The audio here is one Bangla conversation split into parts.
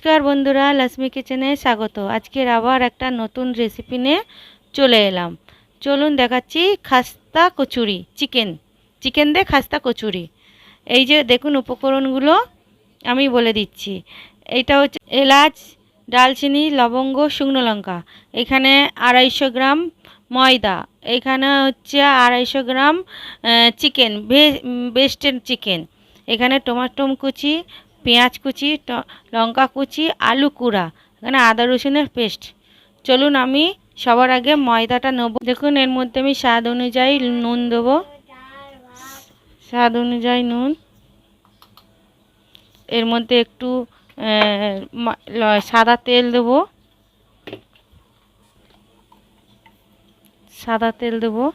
নমস্কার বন্ধুরা, লক্ষ্মী কিচেনে স্বাগত। আজকের আবার একটা নতুন রেসিপি নিয়ে চলে এলাম। চলুন দেখাচ্ছি খাস্তা কচুরি, চিকেন দিয়ে খাস্তা কচুরি। এই যে দেখুন উপকরণগুলো আমি বলে দিচ্ছি। এইটা হচ্ছে এলাচ, ডালচিনি, লবঙ্গ, শুকনো লঙ্কা। এখানে 250 গ্রাম ময়দা। এখানে হচ্ছে 250 গ্রাম চিকেন, বেস্টেড চিকেন। এখানে টমেটো কুচি, পেঁয়াজ কুচি, লঙ্কা কুচি, আলু কুড়া, এখানে আদা রসুনের পেস্ট। চলুন আমি সবার আগে ময়দাটা নেব। দেখুন এর মধ্যে আমি স্বাদ অনুযায়ী নুন দেবো, স্বাদ অনুযায়ী নুন। এর মধ্যে একটু সাদা তেল দেবো, সাদা তেল দেবো।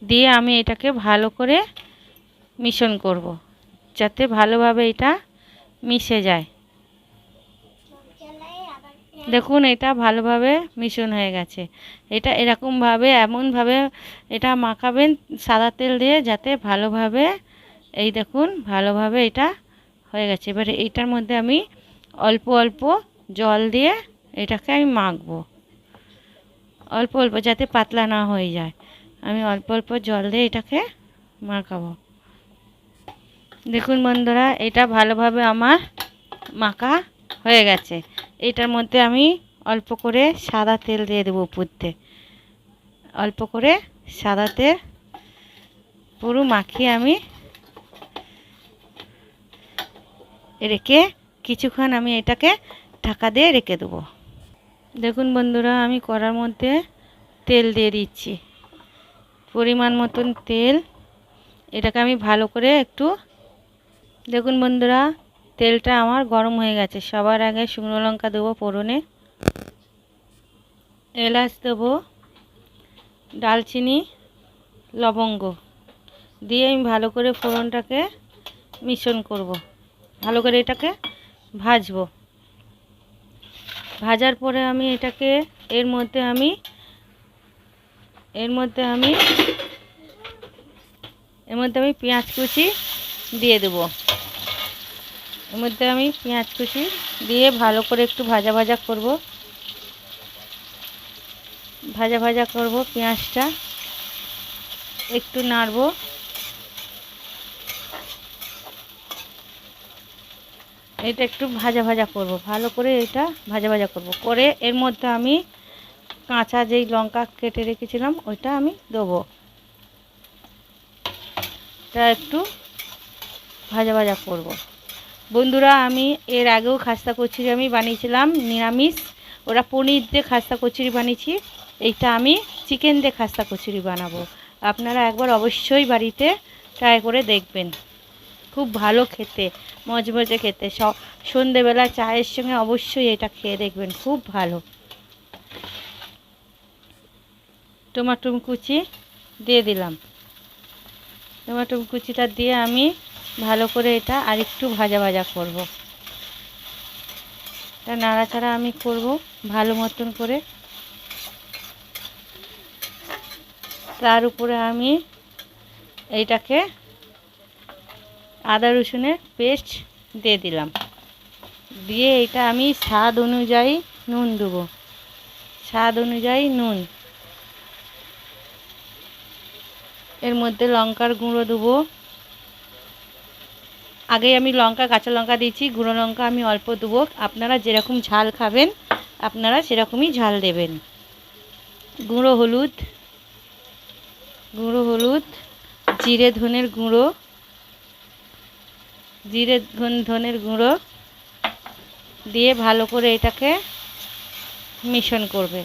দিয়ে আমি এটাকে ভালো করে মিশ্রণ করব, যাতে ভালোভাবে এটা মিশে যায়। দেখুন এটা ভালোভাবে মিশ্রণ হয়ে গেছে। এটা এরকমভাবে এমনভাবে এটা মাখাবেন সাদা তেল দিয়ে, যাতে ভালোভাবে এই দেখুন ভালোভাবে এটা হয়ে গেছে। এবারে এইটার মধ্যে আমি অল্প অল্প জল দিয়ে এটাকে আমি মাখবো, অল্প অল্প, যাতে পাতলা না হয়ে যায়। আমি অল্প অল্প জল দিয়ে এটাকে মাখাবো। দেখুন বন্ধুরা এটা ভালোভাবে আমার মাখা হয়ে গেছে। এটার মধ্যে আমি অল্প করে সাদা তেল দিয়ে দেবো উপর দিয়ে, অল্প করে সাদা তেল পুরো মাখিয়ে আমি রেখে কিছুক্ষণ আমি এটাকে ঢাকা দিয়ে রেখে দেবো। দেখুন বন্ধুরা আমি কড়ার মধ্যে তেল দিয়ে দিচ্ছি, পরিমাণ মতন তেল। এটাকে আমি ভালো করে একটু, দেখুন বন্ধুরা তেলটা আমার গরম হয়ে গেছে। সবার আগে শুকনো লঙ্কা দেবো ফোড়নে, এলাচ দেবো, ডালচিনি, লবঙ্গ দিয়ে আমি ভালো করে ফোড়নটাকে মিশ্রণ করব। ভালো করে এটাকে ভাজবো। ভাজার পরে আমি এটাকে এর মধ্যে আমি পেঁয়াজ কুচি দিয়ে দেবো। এর মধ্যে আমি পেঁয়াজ কুচি দিয়ে ভালো করে একটু ভাজা ভাজা করব, পেঁয়াজটা একটু নাড়বো। এটা একটু ভাজা ভাজা করব, ভালো করে এটা ভাজা ভাজা করব। করে এর মধ্যে আমি কাঁচা যেই লঙ্কা কেটে রেখেছিলাম ওইটা আমি দেবো। এটা একটু ভাজা ভাজা করব। বন্ধুরা আমি এর আগেও খাস্তা কচুরি আমি বানিয়েছিলাম নিরামিষ, ওরা পনির দিয়ে খাস্তা কচুরি বানিয়েছি। এইটা আমি চিকেন দিয়ে খাস্তা কচুরি বানাবো। আপনারা একবার অবশ্যই বাড়িতে ট্রাই করে দেখবেন, খুব ভালো খেতে, মজমজে খেতে। সন্ধেবেলা চায়ের সঙ্গে অবশ্যই এটা খেয়ে দেখবেন, খুব ভালো। টমেটো কুচি দিয়ে দিলাম, টমেটো কুচিটা দিয়ে আমি ভালো করে এটা আরেকটু ভাজা ভাজা করব। এটা নাড়াচাড়া আমি করব ভালো মতন করে। তার উপরে আমি এইটাকে আদা রসুনের পেস্ট দিয়ে দিলাম। দিয়ে এটা আমি স্বাদ অনুযায়ী নুন দেবো, স্বাদ অনুযায়ী নুন। এর মধ্যে লঙ্কার গুঁড়ো দেবো। আগে আমি কাঁচা লঙ্কা দিয়েছি, গুঁড়ো লঙ্কা আমি অল্প দেবো। আপনারা যেরকম ঝাল খাবেন আপনারা সেরকমই ঝাল দেবেন। গুঁড়ো হলুদ, জিরে ধনের গুঁড়ো দিয়ে ভালো করে এটাকে মিশ্রণ করবে।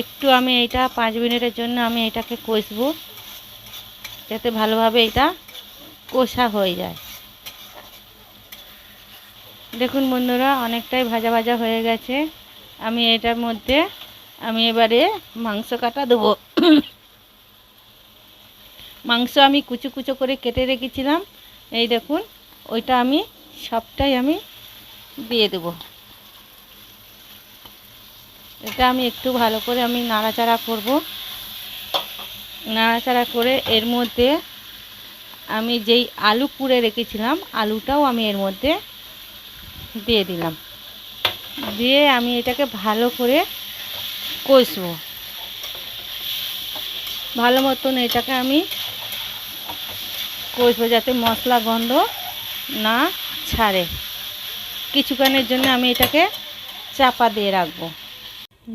একটু আমি এটা 5 মিনিটের জন্য আমি এটাকে কষবো, যাতে ভালোভাবে এটা কষা হয়ে যায়। দেখুন বন্ধুরা অনেকটাই ভাজা ভাজা হয়ে গেছে। আমি এটার মধ্যে আমি এবারে মাংস কাটা দেবো। মাংস আমি কুচো কুচো করে কেটে রেখেছিলাম, এই দেখুন ওইটা আমি সবটাই আমি দিয়ে দেবো। এটা আমি একটু ভালো করে আমি নাড়াচাড়া করব। নাড়াচাড়া করে এর মধ্যে আমি যেই আলু কুড়ে রেখেছিলাম আলুটাও আমি এর মধ্যে দিয়ে দিলাম। দিয়ে আমি এটাকে ভালো করে কষবো। ভালো মতন এটাকে আমি কষবো যাতে মশলা গন্ধ না ছাড়ে। কিছুক্ষণের জন্য আমি এটাকে চাপা দিয়ে রাখবো।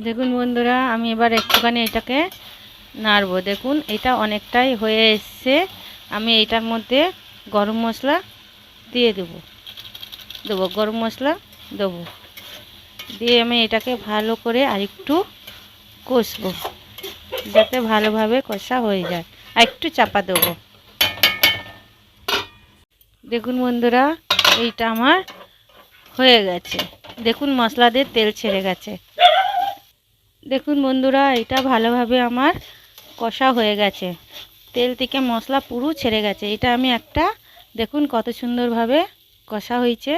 দেখুন বন্ধুরা, আমি এবার একটুখানি এটাকে নাড়বো। দেখুন এটা অনেকটাই হয়ে এসছে। আমি এটার মধ্যে গরম মশলা দিয়ে দেবো গরম মশলা দেবো। দিয়ে আমি এটাকে ভালো করে আরেকটু কষবো যাতে ভালোভাবে কষা হয়ে যায়। আর একটু চাপা দেবো। দেখুন বন্ধুরা, এইটা আমার হয়ে গেছে। দেখুন মশলা দিয়ে তেল ছেড়ে গেছে। দেখুন বন্ধুরা, এটা ভালোভাবে আমার কষা হয়ে গেছে। তেল থেকে মশলা পুরো ছেড়ে গেছে। এটা আমি একটা, দেখুন কত সুন্দরভাবে কষা হয়েছে।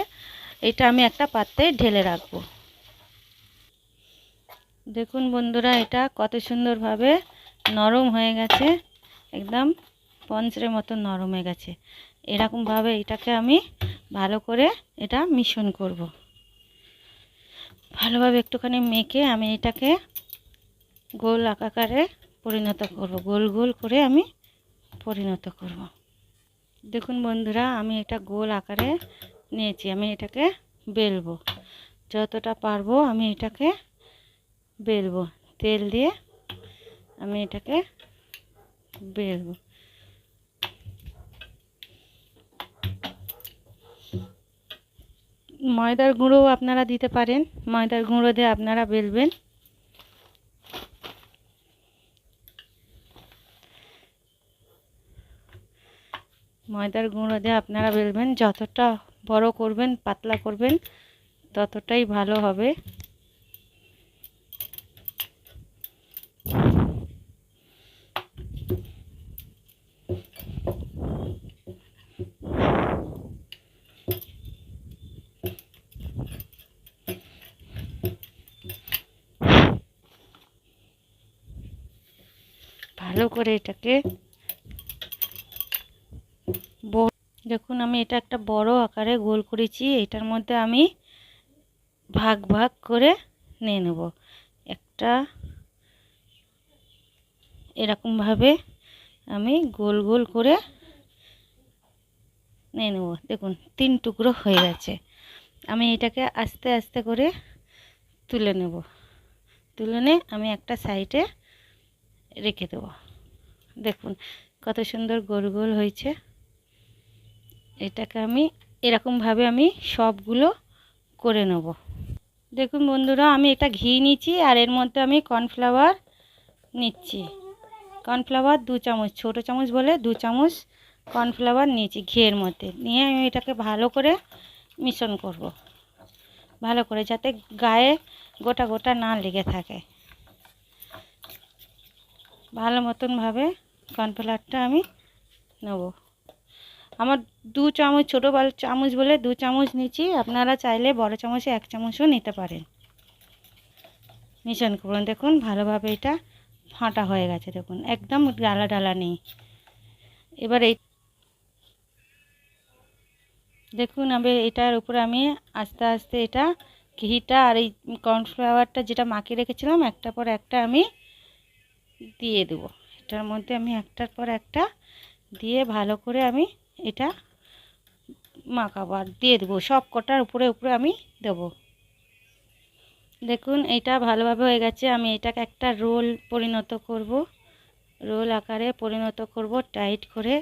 এটা আমি একটা পাত্রে ঢেলে রাখবো। দেখুন বন্ধুরা, এটা কত সুন্দরভাবে নরম হয়ে গেছে। একদম পঞ্চের মতো নরম হয়ে গেছে। এরকমভাবে এটাকে আমি ভালো করে এটা মিশ্রণ করব। ভালোভাবে একটুখানি মেখে আমি এটাকে গোল আকারে পরিণত করব। গোল গোল করে আমি পরিণত করব। দেখুন বন্ধুরা, আমি এটা গোল আকারে নিয়েছি। আমি এটাকে বেলবো। যতটা পারবো আমি এটাকে বেলবো। তেল দিয়ে আমি এটাকে বেলবো। ময়দার গুঁড়ো আপনারা দিতে পারেন। ময়দার গুঁড়ো দিয়ে আপনারা বেলবেন। ময়দার গুঁড়ো দিয়ে আপনারা বেলবেন। যতটা বড় করবেন, পাতলা করবেন, ততটাই ভালো হবে। ভালো করে এটাকে দেখুন, আমি এটা একটা বড় আকারে গোল করেছি। এটার মধ্যে আমি ভাগ ভাগ করে নিয়ে নেব। একটা এরকমভাবে আমি গোল গোল করে নিয়ে নেব। দেখুন 3 টুকরো হয়ে গেছে। আমি এটাকে আস্তে আস্তে করে তুলে নেব। তুলে নিয়ে আমি একটা সাইডে রেখে দেব। দেখুন কত সুন্দর গোল গোল হয়েছে। এটাকে আমি এরকমভাবে আমি সবগুলো করে নেব। দেখুন বন্ধুরা, আমি এটা ঘি নিচ্ছি আর এর মধ্যে আমি কর্নফ্লাওয়ার নিচ্ছি। কর্নফ্লাওয়ার 2 চামচ, ছোটো চামচ বলে 2 চামচ কর্নফ্লাওয়ার নিয়েছি ঘিয়ের মধ্যে। নিয়ে আমি এটাকে ভালো করে মিশ্রণ করব। ভালো করে যাতে গায়ে গোটা গোটা না লেগে থাকে। ভালো মতনভাবে কর্নফ্লাওয়ারটা আমি নেব। আমার 2 চামচ, ছোটো চামচ বলে 2 চামচ নিচ্ছি। আপনারা চাইলে বড় চামচে 1 চামচও নিতে পারেন। মিশ্রণ করুন। দেখুন ভালোভাবে এটা ফাটা হয়ে গেছে। দেখুন একদম ডালা ডালা নেই। এবার এই দেখুন আমি এটার উপরে আমি আস্তে আস্তে এটা ঘিটা আর এই কর্নফ্লাওয়ারটা যেটা মাখিয়ে রেখেছিলাম একটার পর একটা আমি দিয়ে দেব। এটার মধ্যে আমি একটার পর একটা দিয়ে ভালো করে আমি এটা মাখাবো আর দিয়ে দেবো। সব কটার উপরে উপরে আমি দেবো। দেখুন এটা ভালোভাবে হয়ে গেছে। আমি এটাকে একটা রোল পরিণত করব। রোল আকারে পরিণত করব টাইট করে,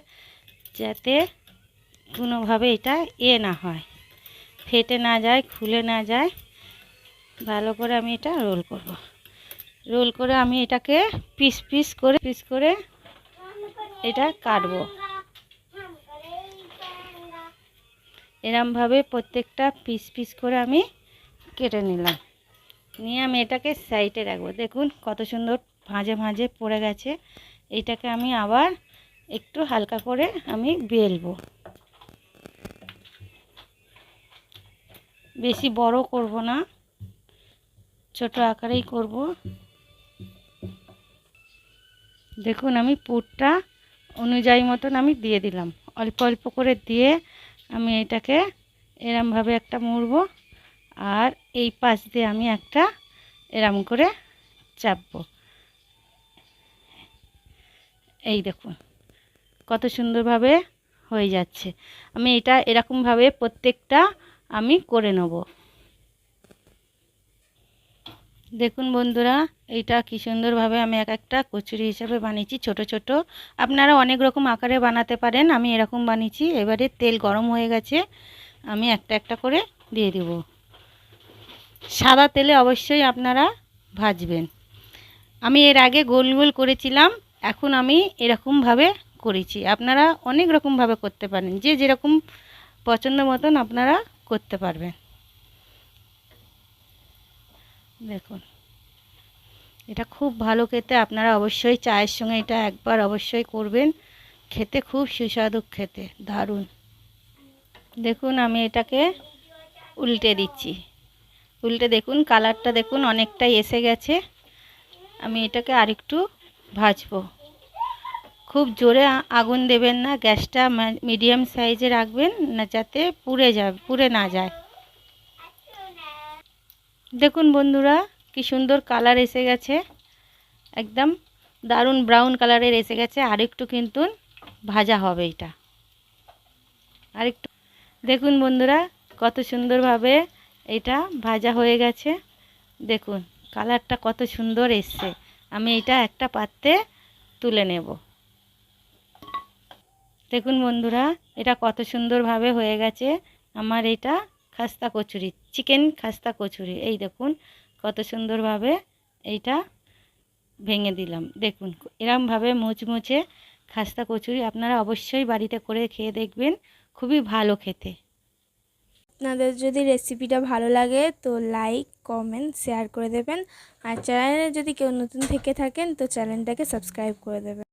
যাতে কোনোভাবে এটা না হয়, ফেটে না যায়, খুলে না যায়। ভালো করে আমি এটা রোল করব। রোল করে আমি এটাকে পিস করে এটা কাটবো। এরমভাবে প্রত্যেকটা পিস পিস করে আমি কেটে নিলাম। নিয়ে আমি এটাকে সাইডে রাখবো। দেখুন কত সুন্দর ভাঁজে ভাঁজে পড়ে গেছে। এইটাকে আমি আবার একটু হালকা করে আমি বেলবো। বেশি বড় করব না, ছোট আকারেই করব। দেখুন আমি পুরটা অনুযায়ী মতন আমি দিয়ে দিলাম। অল্প অল্প করে দিয়ে আমি এটাকে এরমভাবে একটা মুড়ব, আর এই পাশ দিয়ে আমি একটা এরম করে চাপবো। এই দেখুন কত সুন্দরভাবে হয়ে যাচ্ছে। আমি এটা এরকমভাবে প্রত্যেকটা আমি করে নেব। দেখুন বন্ধুরা, এইটা কি সুন্দরভাবে আমি এক একটা কচুরি হিসাবে বানিয়েছি ছোট ছোট। আপনারা অনেক রকম আকারে বানাতে পারেন, আমি এরকম বানিয়েছি। এবারে তেল গরম হয়ে গেছে, আমি একটা একটা করে দিয়ে দেব। সাদা তেলে অবশ্যই আপনারা ভাজবেন। আমি এর আগে গোল গোল করেছিলাম, এখন আমি এরকমভাবে করেছি। আপনারা অনেক রকমভাবে করতে পারেন, যে যেরকম পছন্দ মতন আপনারা করতে পারবেন। দেখুন এটা খুব ভালো খেতে, আপনারা অবশ্যই চায়ের সঙ্গে এটা একবার অবশ্যই করবেন। খেতে খুব সুস্বাদু, খেতে দারুণ। দেখুন আমি এটাকে উল্টে দিচ্ছি। উল্টে দেখুন কালারটা দেখুন অনেকটাই এসে গেছে। আমি এটাকে আরেকটু ভাজবো। খুব জোরে আগুন দেবেন না, গ্যাসটা মিডিয়াম সাইজে রাখবেন না, যাতে পুড়ে না যায়। দেখুন বন্ধুরা কি সুন্দর কালার এসে গেছে, একদম দারুণ ব্রাউন কালারের এসে গেছে। আরেকটু কিন্তু ভাজা হবে এটা, আরেকটু। দেখুন বন্ধুরা কত সুন্দরভাবে এটা ভাজা হয়ে গেছে। দেখুন কালারটা কত সুন্দর এসছে। আমি এটা একটা পাত্রে তুলে নেব। দেখুন বন্ধুরা এটা কত সুন্দরভাবে হয়ে গেছে আমার এটা খাস্তা কচুরি, চিকেন খাস্তা কচুরি। এই দেখুন কত সুন্দরভাবে এইটা ভেঙে দিলাম। দেখুন এরমভাবে মুচমুচে খাস্তা কচুরি আপনারা অবশ্যই বাড়িতে করে খেয়ে দেখবেন, খুবই ভালো খেতে। আপনাদের যদি রেসিপিটা ভালো লাগে তো লাইক কমেন্ট শেয়ার করে দেবেন, আর চ্যানেলে যদি কেউ নতুন থেকে থাকেন তো চ্যানেলটাকে সাবস্ক্রাইব করে দেবেন।